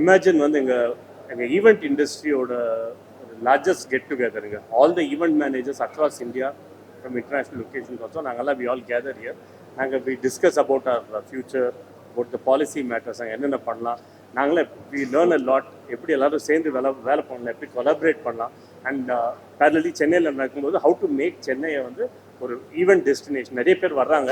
imagine வந்து எங்க event இண்டஸ்ட்ரியோட largest get together. All the event managers across India from international locations also, we all gather here. We discuss about our future, about the policy matters, என்னென்ன பண்ணலாம். We learn a lot. எப்படி எல்லாரும் சேர்ந்து வேலை பண்ணலாம், எப்படி collaborate பண்ணலாம். And parallelly சென்னையில் நடக்கும்போது how to make சென்னையை வந்து ஒரு ஈவெண்ட் டெஸ்டினேஷன். நிறைய பேர் வர்றாங்க.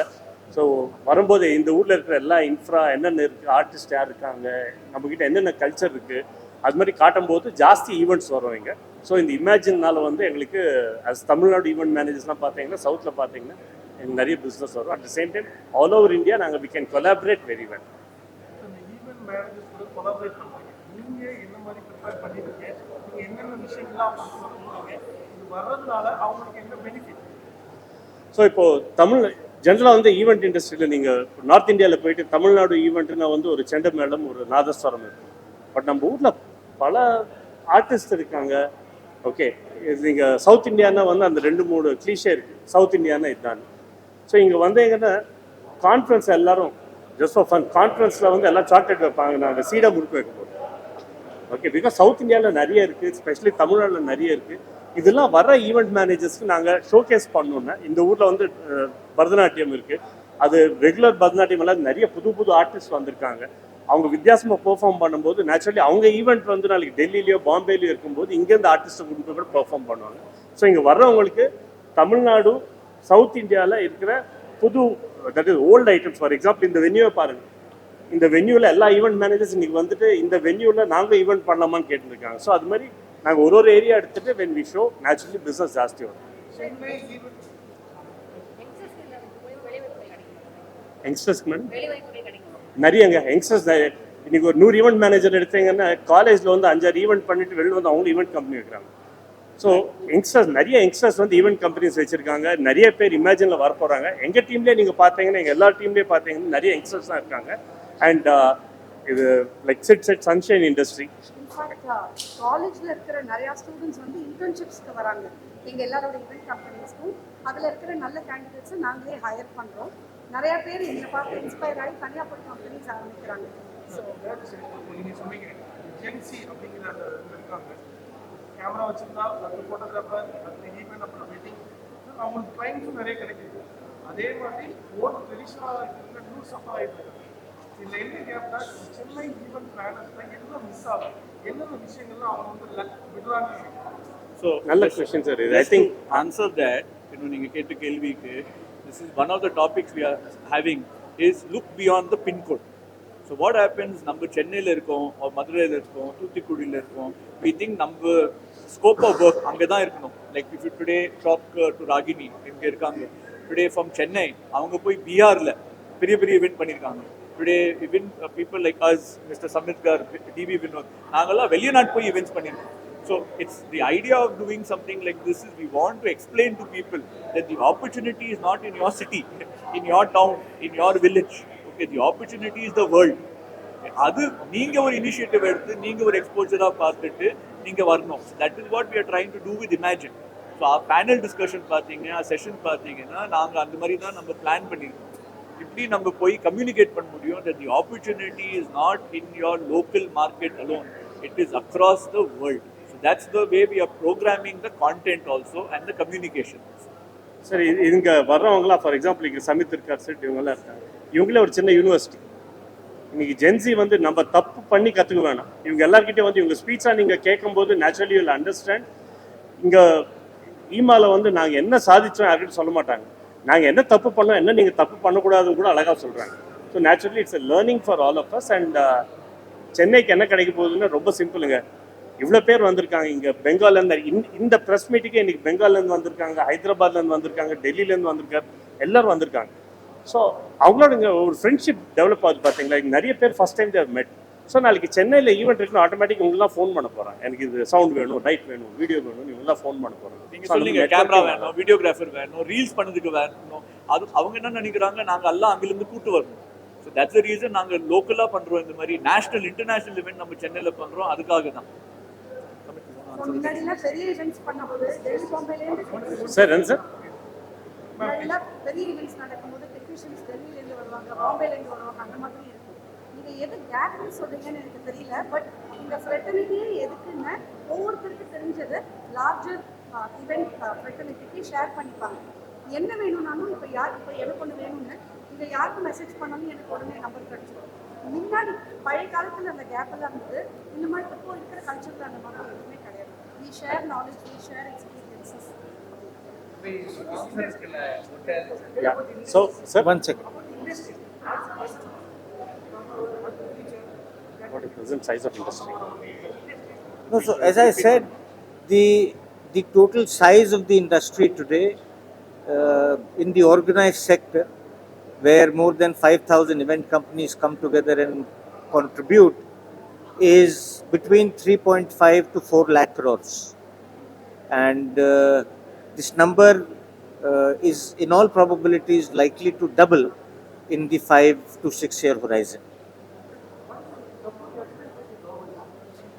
ஸோ வரும்போது இந்த ஊரில் இருக்கிற எல்லா இன்ஃப்ரா என்னென்ன இருக்குது, ஆர்டிஸ்ட் யார் இருக்காங்க, நம்மக்கிட்ட என்னென்ன கல்ச்சர் இருக்குது, அது மாதிரி காட்டும்போது ஜாஸ்தி ஈவெண்ட்ஸ் வரும் இங்கே. ஸோ இந்த இமேஜின்னால வந்து எங்களுக்கு அஸ் தமிழ்நாடு ஈவெண்ட் மேனேஜர்ஸ்லாம் பார்த்தீங்கன்னா சவுத்தில் பார்த்தீங்கன்னா எங்களுக்கு நிறைய பிஸ்னஸ் வரும். At the same time all over India we can collaborate very well. Event managers கூட கொலாபரேட் பண்ணுறீங்க, நீங்கள் என்ன மாதிரி ப்ரிப்பேர் பண்ணியிருக்கீங்க, நீங்கள் என்னென்ன விஷயங்கள்லாம் அவங்க இது வர்றதுனால அவங்களுக்கு என்ன பெனிஃபிட்? ஸோ இப்போது ஜென்ரலாக வந்து ஈவெண்ட் இண்டஸ்ட்ரியில் நீங்கள் நார்த் இந்தியாவில் போயிட்டு தமிழ்நாடு ஈவெண்ட்டுனா வந்து ஒரு செண்டை மேளம், ஒரு நாதஸ்வரம் இருக்கும். பட் நம்ம ஊரில் பல ஆர்டிஸ்ட் இருக்காங்க. ஓகே, நீங்கள் சவுத் இந்தியானா வந்து அந்த 2-3 கிளீஷே இருக்குது. சவுத் இந்தியானா இதுதான். ஸோ இங்கே வந்தீங்கன்னா கான்ஃபரன்ஸ் எல்லாரும் ஜஸ்ட் ஃபார் ஃபன் கான்ஃபரன்ஸில் வந்து எல்லாம் சாக்லேட் வைப்பாங்க, நாங்கள் சீடா முறுக்கு வைக்க போகிறோம். ஓகே, பிகாஸ் சவுத் இந்தியாவில் நிறைய இருக்குது, ஸ்பெஷலி தமிழ்நாட்டில் நிறைய இருக்குது. இதெல்லாம் வர ஈவெண்ட் மேனேஜர்ஸ்க்கு நாங்கள் ஷோகேஸ் பண்ணோன்னா, இந்த ஊரில் வந்து பரதநாட்டியம் இருக்குது, அது ரெகுலர் பரதநாட்டியம் எல்லாம் நிறைய புது ஆர்டிஸ்ட் வந்திருக்காங்க. அவங்க வித்தியாசமாக பெர்ஃபார்ம் பண்ணும்போது நேச்சுரலி அவங்க ஈவெண்ட் வந்து நாளைக்கு டெல்லியிலையோ பாம்பேலையோ இருக்கும்போது இங்கேருந்து ஆர்டிஸ்ட்டை கொண்டு போய் கூட பெர்ஃபார்ம் பண்ணுவாங்க. ஸோ இங்கே வர்றவங்களுக்கு தமிழ்நாடு, சவுத் இந்தியாவில் இருக்கிற that is old items. For example இந்த வென்யூவை பாருங்கள். இந்த வென்யூவில் எல்லா ஈவெண்ட் மேனேஜர்ஸ் இன்றைக்கி வந்துட்டு இந்த வென்யூவில் நாங்கள் ஈவெண்ட் பண்ணலாமான்னு கேட்டுருக்காங்க. ஸோ அது மாதிரி நாங்கள் ஒரு ஏரியா எடுத்துகிட்டு when we show naturally business ஜாஸ்தி வரும். யங்ஸ்டர்ஸ்க்கு மேடம் நிறையங்க யங்ஸ்டர்ஸ் இன்னைக்கு ஒரு 100 ஈவெண்ட் மேனேஜர் எடுத்தீங்கன்னா காலேஜில் வந்து 5-6 ஈவெண்ட் பண்ணிட்டு வெளியில் வந்து அவங்களும் ஈவெண்ட் கம்பெனி வைக்கிறாங்க. ஸோ நிறைய யங்ஸ்டர்ஸ் வந்து ஈவெண்ட் கம்பெனிஸ் வச்சிருக்காங்க. நிறைய பேர் இமேஜினில் வர போகிறாங்க. எங்கள் டீம்லேயே நீங்கள் பார்த்தீங்கன்னா எங்கள் எல்லா டீம்லேயே பார்த்தீங்கன்னா நிறைய யங்ஸ்டர்ஸ் தான் இருக்காங்க. அண்ட் இது லைக் செட் சன்ஷைன் இண்டஸ்ட்ரி. காலேஜில் இருக்கிற நிறையா ஸ்டூடெண்ட்ஸ் வந்து இன்டர்ன்ஷிப்ஸ்க்கு வராங்க எங்கள் எல்லாரோட ஈவெண்ட் கம்பெனிஸ்க்கும். அதில் இருக்கிற நல்ல கேண்டிடேட்ஸை நாங்களே ஹையர் பண்ணுறோம். நிறைய பேர் என்னை பார்த்து இன்ஸ்பயர் ஆகி தனியாக போய் கம்பெனிஸ் ஆரம்பிக்கிறாங்க. ஸோ நீங்கள் சொன்னீங்க ஜென்சி அப்படிங்கிற இருக்காங்க, கேமரா வச்சுருந்தா அது ஃபோட்டோகிராஃபர், அது ஈவெண்ட், அப்புறம் வெட்டிங், அவங்களுக்கு கிளைண்ட்ஸும் நிறைய கிடைக்குது. அதே மாதிரி ஓல்டு ட்ரெடிஷ்னலாக இருக்கிற நியூஸாக ஆகிட்டு இருக்காங்க. இதில் என்ன கேப்டா சென்னை ஈவெண்ட் பிளானர்ஸ்லாம் என்ன மிஸ் ஆகும், என்னென்ன விஷயங்கள்லாம் அவங்க வந்து விடுறாங்க? ஸோ நல்ல question sir. I think answer that நீங்கள் கேட்ட கேள்விக்கு this is one of the topics we are having is look beyond the pin code. So what happens, நம்ம சென்னையில் இருக்கோம், மதுரையில் இருக்கோம், தூத்துக்குடியில் இருக்கோம், we think நம்ம scope of work அங்கே தான் இருக்கணும். Like if you today talk to Ragini, இங்கே இருக்காங்க today from Chennai, அவங்க போய் பீகாரில் பெரிய ஈவெண்ட் பண்ணியிருக்காங்க. Today even people like us, Mr. Samithgar, DB Vinod, நாங்கள்லாம் வெளிநாட்டு போய் ஈவெண்ட்ஸ் பண்ணியிருக்கோம். So it's the idea of doing something like this is we want to explain to people that the opportunity is not in your city, in your town, in your village. Okay, the opportunity is the world. அது நீங்க ஒரு initiative எடுத்து நீங்க ஒரு எக்ஸ்போஜரா பார்த்துட்டு நீங்க வரணும். That is what we are trying to do with Imagine. So our panel discussion பார்த்தீங்க, செஷன் பார்த்தீங்கன்னா நாங்கள் அந்த மாதிரி தான் நம்ம பிளான் பண்ணியிருக்கோம். இப்படி நம்ம போய் கம்யூனிகேட் பண்ண முடியும் that the opportunity is not in your local market alone, it is across the world. That's the way we are programming the content also and the communication. சரி, இங்கே வர்றவங்களாம் ஃபார் எக்ஸாம்பிள் இங்கே சமித் இருக்கார் செட், இவங்கெல்லாம் இருக்காங்க. இவங்களே ஒரு சின்ன யூனிவர்சிட்டி. இன்னைக்கு ஜென்சி வந்து நம்ம தப்பு பண்ணி கற்றுக்க வேணாம். இவங்க எல்லாருக்கிட்டே வந்து இவங்க ஸ்பீச்சாக நீங்கள் கேட்கும்போது நேச்சுரலி வில் அண்டர்ஸ்டாண்ட். இங்கே ஈமாவில் வந்து நாங்கள் என்ன சாதிச்சோம் யாருக்கிட்ட சொல்ல மாட்டாங்க. நாங்கள் என்ன தப்பு பண்ணோம், என்ன நீங்கள் தப்பு பண்ணக்கூடாதுன்னு கூட அழகாக சொல்கிறாங்க. So naturally it's a learning for all of us. And சென்னைக்கு என்ன கிடைக்க போகுதுன்னா ரொம்ப சிம்பிளுங்க. இவ்வளோ பேர் வந்திருக்காங்க இங்கே பெங்கால்லேருந்து. இந்த ப்ரெஸ் மீட்டுக்கே இன்றைக்கி பெங்கால்லேருந்து வந்திருக்காங்க, ஹைதராபாத்லேருந்து வந்திருக்காங்க, டெல்லியிலேருந்து வந்திருக்காரு, எல்லோரும் வந்திருக்காங்க. ஸோ அவங்களோட இங்கே ஒரு ஃப்ரெண்ட்ஷிப் டெவலப் ஆகுது பார்த்தீங்களா. இங்கே நிறைய பேர் ஃபஸ்ட் டைம் தேவ் மெட். ஸோ நாளைக்கு சென்னையில் ஈவெண்ட் இருக்குன்னு ஆட்டோமேட்டிக் உங்களெலாம் ஃபோன் பண்ண போகிறாங்க. எனக்கு இது சவுண்ட் வேணும், லைட் வேணும், வீடியோ வேணும், இவங்கெல்லாம் ஃபோன் பண்ண போகிறாங்க. நீங்கள் சொல்லுங்க கேமரா வேணும், வீடியோகிராஃபர் வேணும், ரீல்ஸ் பண்ணதுக்கு வேணும். அது அவங்க என்ன நினைக்கிறாங்க, நாங்கள் எல்லாம் அங்கிலேருந்து கூட்டு வரணும். ஸோ தட்ஸ் த ரீசன் நாங்கள் லோக்கலாக பண்ணுறோம். இந்த மாதிரி நேஷனல் இன்டர்நேஷனல் ஈவெண்ட் நம்ம சென்னையில் பண்ணுறோம். அதுக்காக தான் முன்னாடிலாம் பெரிய ஈவெண்ட்ஸ் பண்ணும்போது டெல்லி பாம்பேலேருந்து சார் என்ன சார் முன்னாடிலாம் பெரிய ஈவெண்ட்ஸ் நடக்கும்போது டெக்னீஷியன்ஸ் டெல்லியிலேருந்து வருவாங்க, பாம்பேலேருந்து வருவாங்க, அந்த மாதிரி இருக்கும். நீங்க எது கேப்னு சொல்றீங்கன்னு எனக்கு தெரியல. பட் இந்த ஃப்ரெட்டர்னிட்டியே எதுக்குன்னு ஒவ்வொருத்தருக்கு தெரிஞ்சது லார்ஜர் ஈவெண்ட் ஃப்ரெட்டர்னிட்டிக்கு ஷேர் பண்ணிப்பாங்க. என்ன வேணும்னாலும் இப்போ எனக்கு ஒன்று வேணும்னு இங்கே யாருக்கு மெசேஜ் பண்ணாலும் எனக்கு உடனே நம்பர் கிடச்சிடும். முன்னாடி பழைய காலத்தில் அந்த கேப் எல்லாம் இருந்தது. இந்த மாதிரி இப்போ இருக்கிற கல்ச்சரில் அந்த மாதிரி எதுவுமே கிடையாது. We share knowledge, we share experiences. Yeah. So, sir, One second. what is the present size of industry? No, so as I said, the total size of the industry today in the organized sector, where more than 5,000 event companies come together and contribute, is between 3.5 to 4 lakh crores. And this number is in all probability is likely to double in the 5 to 6 year horizon.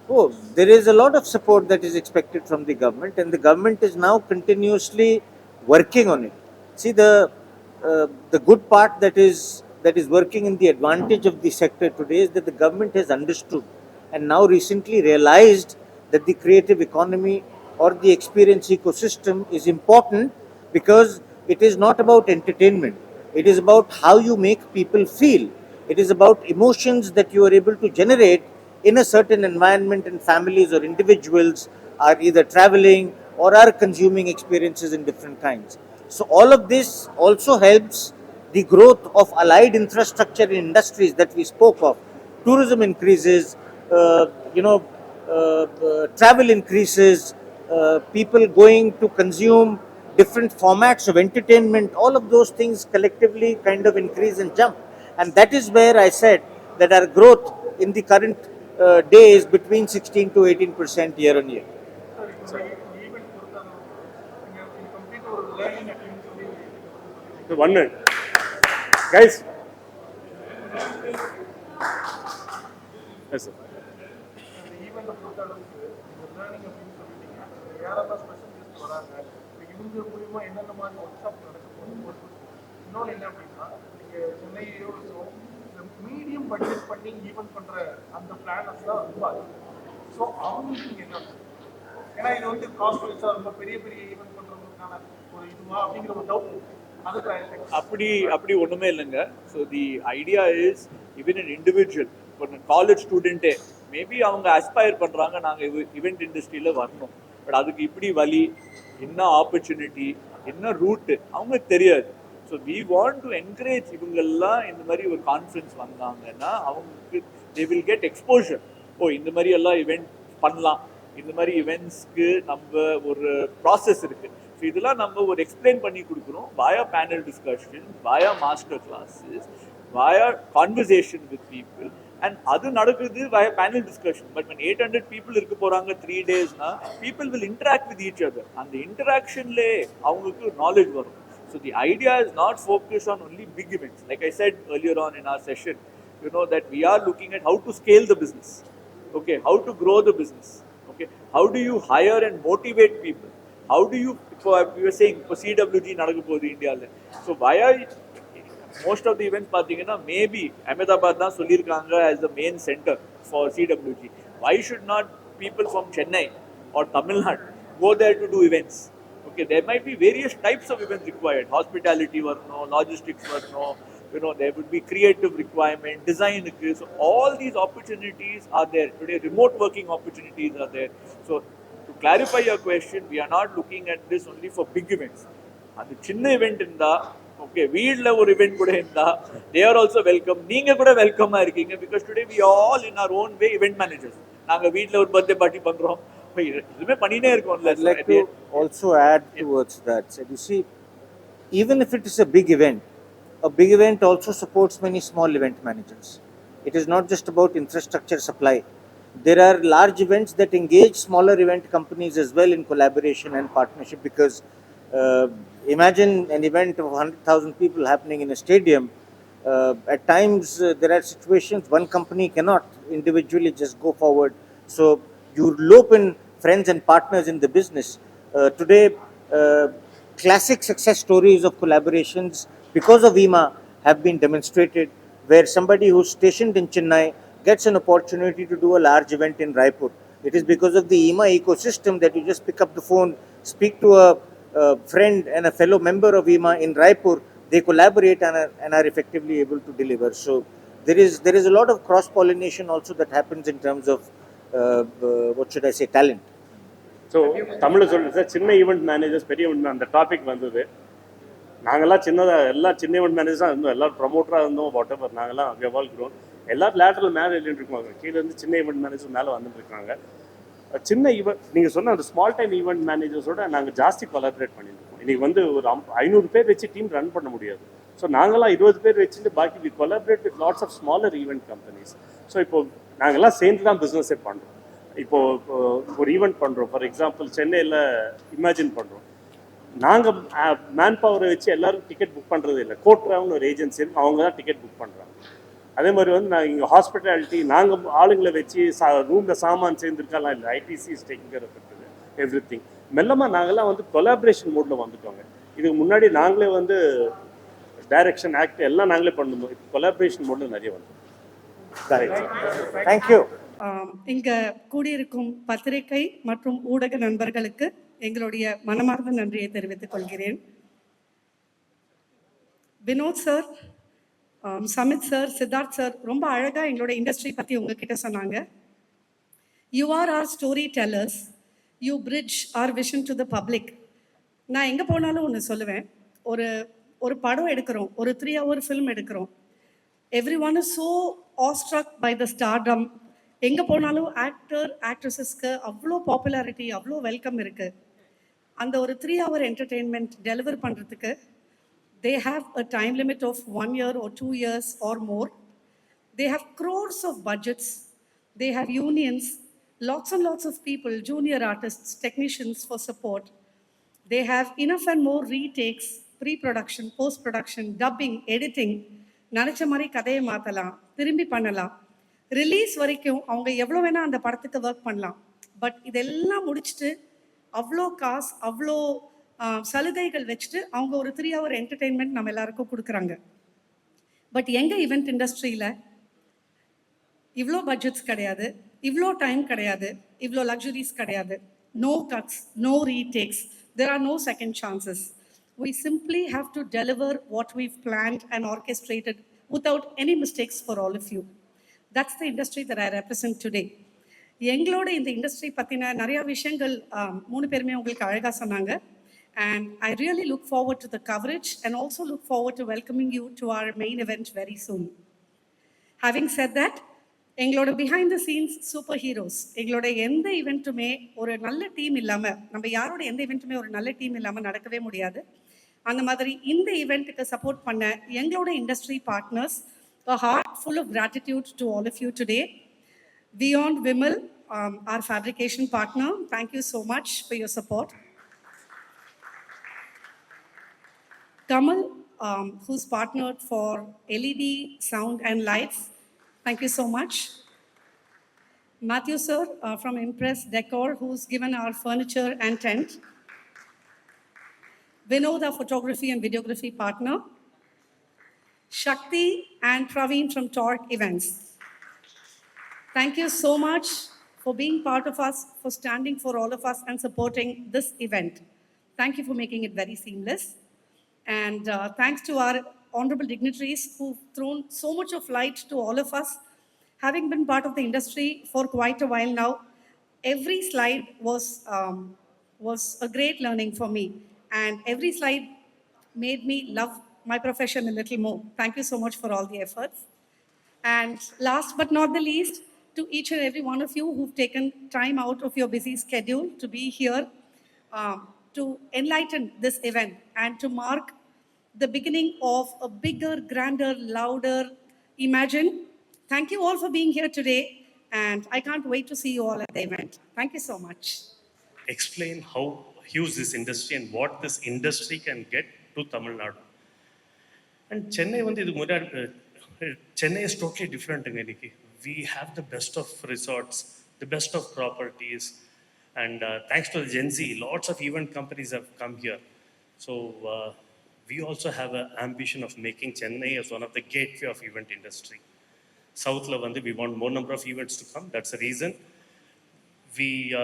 Oh, there is a lot of support that is expected from the government, and the government is now continuously working on it. See, the good part that is working in the advantage of the sector today is that the government has understood and now recently realized that the creative economy or the experience ecosystem is important, because it is not about entertainment. It is about how you make people feel. It is about emotions that you are able to generate in a certain environment, and families or individuals are either traveling or are consuming experiences in different kinds. So all of this also helps the growth of allied infrastructure in industries that we spoke of. Tourism increases, travel increases, people going to consume different formats of entertainment. All of those things collectively kind of increase and jump. And that is where I said that our growth in the current day is between 16 to 18% year on year. Sir இப்போ event பொறுத்தளவு நீங்கள் complete ஒரு learning அப்படின்னு சொல்லி The 1 minute. Guys. Yes, sir. அந்த ஈவெண்ட்டை பொறுத்தளவுக்கு இந்த லேர்னிங் அப்படின்னு சொல்லிட்டீங்க. யாரெல்லாம் ஸ்பெஷல் கெஸ்ட் வராங்க, இவங்க மூலியமாக என்னென்ன மாதிரி ஒர்க் ஷாப் நடக்க போகுது. இன்னொன்று என்ன அப்படின்னா, நீங்கள் சென்னையோட இந்த மீடியம் பட்ஜெட் பண்ணி ஈவெண்ட் பண்ணுற அந்த பிளானர்ஸ் தான் ரொம்ப அதிகம். ஸோ அவங்களுக்கு நீங்கள் என்ன, ஏன்னா இது வந்து காஸ்ட் வைஸாக ரொம்ப பெரிய பெரிய ஈவெண்ட் பண்ணுறவங்களுக்கான ஒரு இதுவா அப்படிங்கிற ஒரு டவுட் அதுக்கு அப்படி ஒன்றுமே இல்லைங்க. So the idea is even an individual, ஒரு காலேஜ் ஸ்டூடெண்ட்டே மேபி அவங்க அஸ்பயர் பண்ணுறாங்க, நாங்கள் இவெண்ட் இண்டஸ்ட்ரியில் வரணும், பட் அதுக்கு இப்படி வழி, என்ன ஆப்பர்ச்சுனிட்டி, என்ன ரூட்டு அவங்களுக்கு தெரியாது. So we want to encourage இவங்கெல்லாம் இந்த மாதிரி ஒரு கான்ஃபரன்ஸ் வந்தாங்கன்னா அவங்களுக்கு they will get exposure. Oh, இந்த மாதிரி எல்லாம் இவெண்ட் பண்ணலாம், இந்த மாதிரி இவெண்ட்ஸ்க்கு நம்ம ஒரு ப்ராசஸ் இருக்குது. ஸோ இதெல்லாம் நம்ம ஒரு எக்ஸ்பிளைன் பண்ணி கொடுக்குறோம் via panel discussion, via master classes, via conversation with people. And அது நடக்குது via panel discussion. But when 800 people இருக்க போகிறாங்க 3 daysனா people will interact with each other. அந்த இன்டராக்ஷன்லே அவங்களுக்கு நாலேஜ் வரும். So the idea is not focused on only big events. Like I said earlier on in our session, you know that we are looking at how to scale the business. Okay, how to grow the business. Okay, how do you hire and motivate people? How do you, we were saying, for CWG nadakapodhu India la. So why are most of the events pathina maybe Ahmedabad da sollirukanga as the main center for CWG. Why should not people from Chennai or Tamil Nadu go there to do events? Okay, there might be various types of events required. Hospitality varno, logistics varno, you know, there would be creative requirement, design. So all these opportunities are there today. Remote working opportunities are there. So to clarify your question, we are not looking at this only for big events. And the chinna event in the, okay, வீட்ல ஒரு event கூட இருந்தா they are also welcome. நீங்க கூட welcome ஆ இருக்கீங்க, because today we are all in our own way event managers. நாங்க வீட்ல ஒரு birthday party பண்றோம், இதுமே பண்ணினே இருக்கோம்ல. I'd like to also add towards that. So you see, even if it is a big event also supports many small event managers. It is not just about infrastructure supply. There are large events that engage smaller event companies as well in collaboration and partnership, because imagine an event of 100,000 people happening in a stadium. At times there are situations one company cannot individually just go forward. So you loop in friends and partners in the business. Today, classic success stories of collaborations because of EEMA have been demonstrated. where somebody who's stationed in Chennai gets an opportunity to do a large event in Raipur. It is because of the EEMA ecosystem that you just pick up the phone, speak to a friend and a fellow member of EEMA in Raipur, they collaborate and are effectively able to deliver. So there is a lot of cross pollination also that happens in terms of what should I say, talent. So தமிழில் சொல்லுங்கள் sir. சின்ன event managers, பெரிய event அந்த topic வந்தது. நாங்கள்லாம் சின்னதாக எல்லாம் சின்ன ஈவெண்ட் மேனேஜர்ஸாக இருந்தோம், எல்லோரும் ப்ரொமோட்டராக இருந்தோம், வாட் எவர். நாங்கள்லாம் எவால்கிறோம். எல்லாரும் லேட்டரல் மேலே இருக்காங்க, கீழே இருந்து சின்ன ஈவெண்ட் மேனேஜர் மேலே வந்துட்டு இருக்காங்க. சின்ன ஈவெண்ட் நீங்கள் சொன்ன அந்த ஸ்மால் டைம் ஈவெண்ட் மேனேஜர்ஸோட நாங்கள் ஜாஸ்தி கொலாபரேட் பண்ணியிருக்கோம். இன்றைக்கி வந்து ஒரு 500 பேர் வச்சு டீம் ரன் பண்ண முடியாது. ஸோ நாங்களாம் 20 பேர் வச்சுட்டு பாக்கி we collaborate with lots of smaller event companies. So இப்போது நாங்கள்லாம் சேர்ந்து தான் பிஸ்னஸே பண்ணுறோம். இப்போது ஒரு ஈவெண்ட் பண்ணுறோம், ஃபார் எக்ஸாம்பிள் சென்னையில் இமேஜின் பண்ணுறோம். நாங்கள் மேன் பவரை வச்சு எல்லோரும் டிக்கெட் புக் பண்ணுறது இல்லை. கோட்ராவ்னு ஒரு ஏஜென்சி இருக்கு, அவங்க தான் டிக்கெட் புக் பண்ணுறாங்க. அதே மாதிரி வந்து நாங்கள் இங்கே ஹாஸ்பிட்டாலிட்டி நாங்கள் ஆளுங்களை வச்சு ரூமில் சாமான் சேர்ந்துருக்கலாம் இல்லை. ITC is taking care of it, everything. மெல்லமாக நாங்கள்லாம் வந்து கொலாபரேஷன் மோடில் வந்துட்டோங்க. இதுக்கு முன்னாடி நாங்களே வந்து டைரக்ஷன் ஆக்ட் எல்லாம் நாங்களே பண்ணணும். இப்போ கொலாபரேஷன் மோடில் நிறைய வந்து. தேங்க்யூ. இங்கே கூடியிருக்கும் பத்திரிகை மற்றும் ஊடக நண்பர்களுக்கு எங்களுடைய மனமார்ந்த நன்றியை தெரிவித்துக் கொள்கிறேன். Vinod sir, Samit sir, Siddharth sir ரொம்ப அழகாக எங்களோட இண்டஸ்ட்ரி பற்றி உங்ககிட்ட சொன்னாங்க. You are our story tellers, you bridge our vision to the public. நான் எங்கே போனாலும் ஒன்று சொல்லுவேன், ஒரு படம் எடுக்கிறோம், ஒரு 3 hour ஃபிலிம் எடுக்கிறோம். Everyone is so awestruck by the stardom. எங்கே போனாலும் ஆக்டர் ஆக்ட்ரஸஸ்க்கு அவ்வளோ பாப்புலாரிட்டி, அவ்வளோ வெல்கம் இருக்குது. அந்த ஒரு 3 hour என்டர்டெயின்மெண்ட் டெலிவர் பண்ணுறதுக்கு they have a time limit of 1 year or 2 years or more. They have crores of budgets. They have unions, lots and lots of people, junior artists, technicians for support. They have enough and more retakes, pre-production, post-production, dubbing, editing. நினச்ச மாதிரி கதையை மாற்றலாம், திரும்பி பண்ணலாம். Release வரைக்கும் அவங்க எவ்வளோ வேணால் அந்த படத்துக்கு ஒர்க் பண்ணலாம். பட் இதெல்லாம் முடிச்சுட்டு அவ்வளோ காசு, அவ்வளோ சலுகைகள் வச்சுட்டு அவங்க ஒரு 3 hour என்டர்டெயின்மெண்ட் நம்ம எல்லாருக்கும் கொடுக்குறாங்க. பட் எங்கள் ஈவெண்ட் இண்டஸ்ட்ரியில் இவ்வளோ பட்ஜெட்ஸ் கிடையாது, இவ்வளோ டைம் கிடையாது, இவ்வளோ லக்ஸுரிஸ் கிடையாது. No cuts, no retakes, there are no second chances. We simply have to deliver what we've planned and orchestrated without any mistakes for all of you. That's the industry that I represent today. எங்களோட இந்த industry பற்றின நிறையா விஷயங்கள் 3 பேருமே உங்களுக்கு அழகாக சொன்னாங்க. And I really look forward to the coverage and also look forward to welcoming you to our main event very soon. Having said that, எங்களோட behind the scenes super heroes, எங்களோட எந்த ஈவெண்ட்டுமே ஒரு நல்ல டீம் இல்லாமல், நம்ம யாரோட எந்த ஈவெண்ட்டுமே ஒரு நல்ல டீம் இல்லாமல் நடக்கவே முடியாது. அந்த மாதிரி இந்த ஈவெண்ட்டுக்கு சப்போர்ட் பண்ண எங்களோட industry partners, a heart full of gratitude to all of you today. Beyond Vimal, our fabrication partner, thank you so much for your support. Kamal, who's partnered for LED, sound and lights, thank you so much. Matthew sir from Impress Decor, who's given our furniture and tent. Vinod, our photography and videography partner. Shakti and Praveen from Torque Events. Thank you so much for being part of us, for standing for all of us and supporting this event. Thank you for making it very seamless. And thanks to our honorable dignitaries who've thrown so much of light to all of us. Having been part of the industry for quite a while now, every slide was a great learning for me. And every slide made me love my profession a little more. Thank you so much for all the efforts. And last but not the least, to each and every one of you who've taken time out of your busy schedule to be here to enlighten this event and to mark the beginning of a bigger, grander, louder Imagine. Thank you all for being here today, and I can't wait to see you all at the event. Thank you so much. Explain how huge this industry and what this industry can get to Tamil Nadu. And Chennai, Chennai is totally different. We have the best of resorts, the best of properties, and thanks to the Gen Z, lots of event companies have come here. So we also have an ambition of making Chennai as one of the gateway of event industry. South la we want more number of events to come. That's the reason we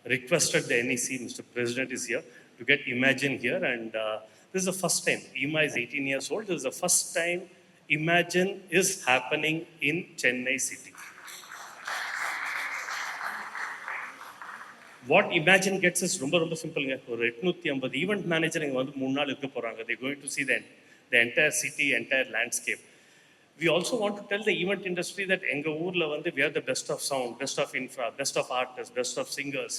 requested the NEC, Mr. President is here, to get Imagine here. And this is the first time. EEMA is 18 years old. This is the first time Imagine is happening in Chennai city. What Imagine gets is ரொம்ப simple. ஒரு 850 event manager இங்க வந்து 3 நாள் இருக்க போறாங்க. They're going to see the entire city, entire landscape. We also want to tell the event industry that எங்க ஊர்ல வந்து we have the best of sound, best of infra, best of artists, best of singers.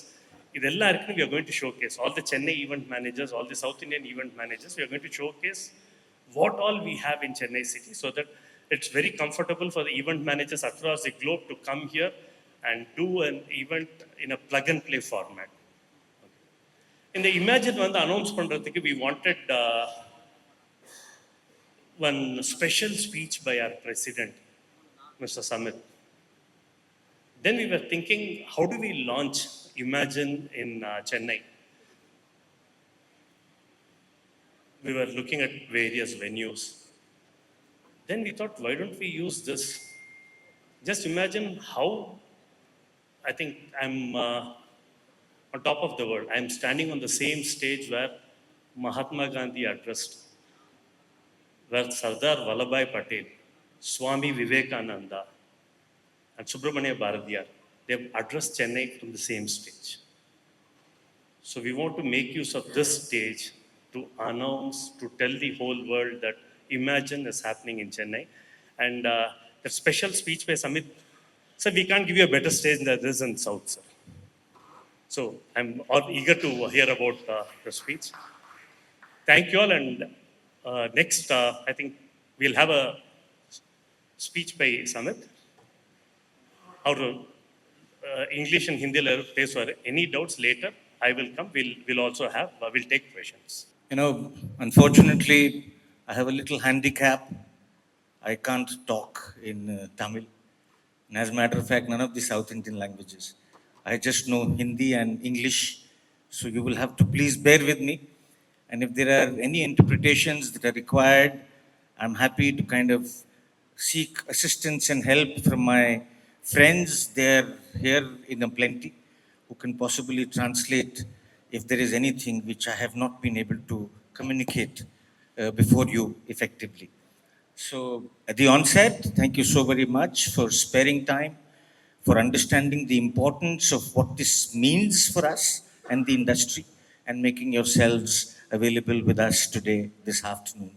இதெல்லாம் இருக்கு. We are going to showcase all the Chennai event managers, all the South Indian event managers. We are going to showcase what all we have in Chennai city, so that it's very comfortable for the event managers across the globe to come here and do an event in a plug and play format. In the Imagine வந்து announce பண்றதுக்கு we wanted one special speech by our president, Mr. Samit. Then we were thinking, how do we launch Imagine in Chennai? We were looking at various venues. Then we thought, why don't we use this? Just imagine how, I think I'm on top of the world. I'm standing on the same stage where Mahatma Gandhi addressed, where Sardar Vallabhbhai Patel, Swami Vivekananda, and Subramania Bharatiyar, they've addressed Chennai from the same stage. So we want to make use of this stage to announce, to tell the whole world that Imagine is happening in Chennai. And the special speech by Samit, sir, we can't give you a better stage than this in South, sir. So I'm all eager to hear about the speech. Thank you all. And next, I think we'll have a speech by Samit. How to English and Hindi place for any doubts later. I will come. We'll also have. We'll take questions. You know, unfortunately, I have a little handicap. I can't talk in Tamil. And as a matter of fact, none of the South Indian languages. I just know Hindi and English. So you will have to please bear with me. And if there are any interpretations that are required, I'm happy to kind of seek assistance and help from my friends. They're here in a plenty who can possibly translate if there is anything which I have not been able to communicate before you effectively. So at the onset, thank you so very much for sparing time, for understanding the importance of what this means for us and the industry, and making yourselves available with us today, this afternoon.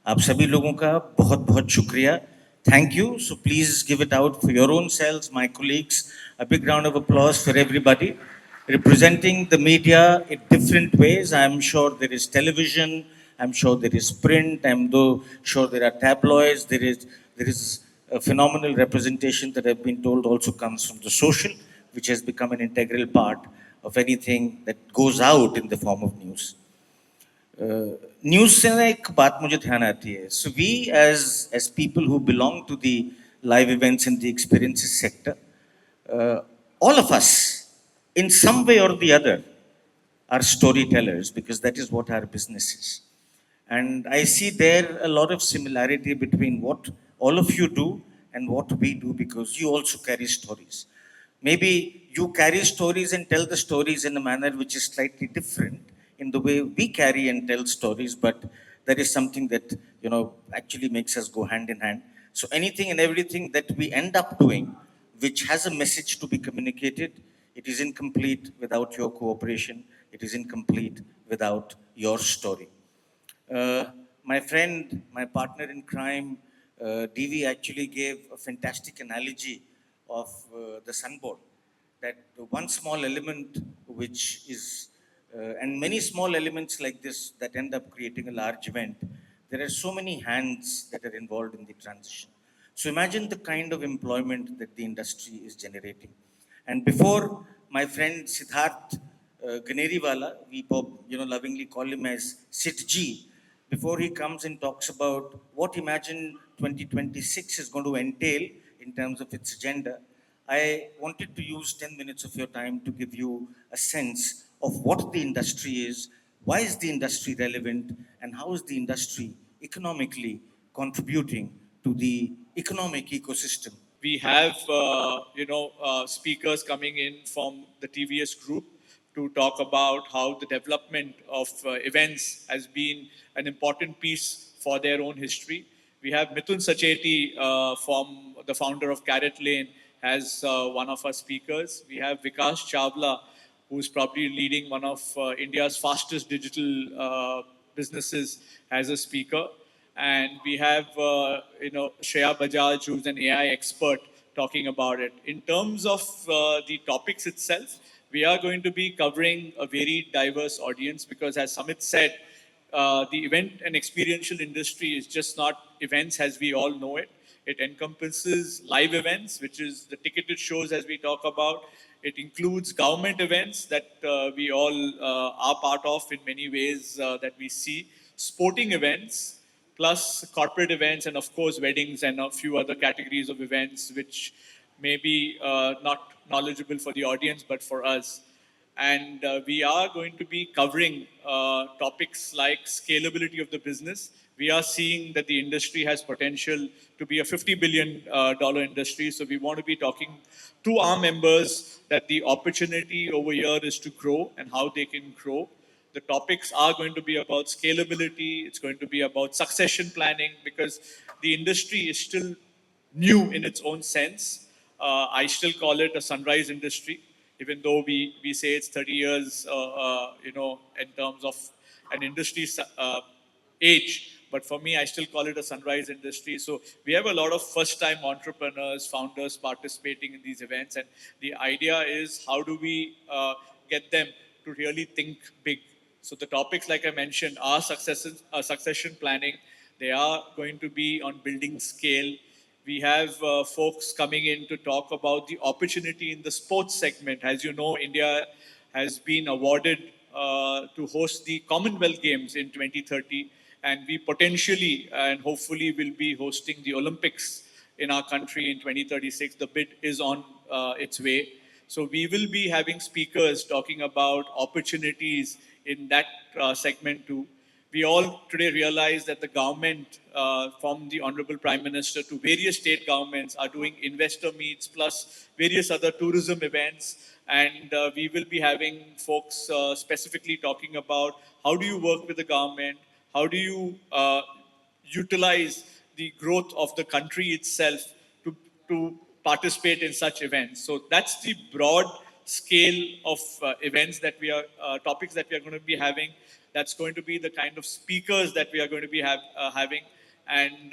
आप सभी लोगों का बहुत बहुत शुक्रिया. Thank you. So please give it out for your own selves, my colleagues. A big round of applause for everybody. Representing the media in different ways. I'm sure there is television. I'm sure there is print. I'm sure there are tabloids. There is a phenomenal representation that I've been told also comes from the social, which has become an integral part of anything that goes out in the form of news. News से ना एक बात मुझे ध्यान आती है. So we as people who belong to the live events and the experiences sector, all of us in some way or the other are storytellers, because that is what our business is. And I see there a lot of similarity between what all of you do and what we do, because you also carry stories. Maybe you carry stories and tell the stories in a manner which is slightly different in the way we carry and tell stories, but there is something that, you know, actually makes us go hand in hand. So anything and everything that we end up doing which has a message to be communicated, it is incomplete without your cooperation. It is incomplete without your story. My friend, my partner in crime, DV actually gave a fantastic analogy of the sunboard. That one small element which is, and many small elements like this that end up creating a large event, there are so many hands that are involved in the transition. So imagine the kind of employment that the industry is generating. And before my friend Siddharth Ganeriwala, we lovingly call him as Sid G, before he comes and talks about what Imagine 2026 is going to entail in terms of its agenda, I wanted to use 10 minutes of your time to give you a sense of what the industry is, Why is the industry relevant, and how is the industry economically contributing to the economic ecosystem? We have speakers coming in from the TVS group to talk about how the development of events has been an important piece for their own history. We have Mithun Sacheti from the founder of Carrot Lane as one of our speakers. We have Vikas Chavla, who's probably leading one of India's fastest digital businesses, as a speaker. And we have, Shreya Bajaj, who's an AI expert, talking about it. In terms of the topics itself, we are going to be covering a very diverse audience because, as Samit said, the event and experiential industry is just not events as we all know it. It encompasses live events, which is the ticketed shows as we talk about. It includes government events that we all are part of in many ways that we see, sporting events, plus corporate events, and of course, weddings and a few other categories of events which may be not knowledgeable for the audience, but for us. And we are going to be covering topics like scalability of the business. We are seeing that the industry has potential to be a $50 billion industry. So we want to be talking to our members that the opportunity over here is to grow and how they can grow. The topics are going to be about scalability. It's going to be about succession planning because the industry is still new in its own sense. I still call it a sunrise industry, even though we say it's 30 years, in terms of an industry age. But for me, I still call it a sunrise industry. So we have a lot of first-time entrepreneurs, founders participating in these events. And the idea is how do we get them to really think big? So the topics, like I mentioned, are succession planning. They are going to be on building scale. We have folks coming in to talk about the opportunity in the sports segment. As you know, India has been awarded to host the Commonwealth Games in 2030, and we potentially and hopefully will be hosting the Olympics in our country in 2036. The bid is on its way. So we will be having speakers talking about opportunities in that segment too. We all today realize that the government, from the Honorable Prime Minister to various state governments, are doing investor meets plus various other tourism events. And we will be having folks specifically talking about how do you work with the government, how do you utilize the growth of the country itself to participate in such events. So that's the broad scale of events that we are, topics that we are going to be having. That's going to be the kind of speakers that we are going to be having. And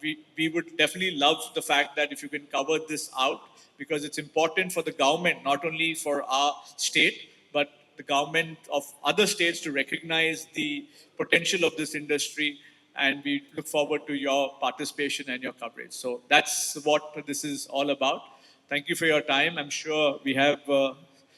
we would definitely love the fact that if you can cover this out, because it's important for the government, not only for our state, but the government of other states to recognize the potential of this industry. And we look forward to your participation and your coverage. So that's what this is all about. Thank you for your time. I'm sure we have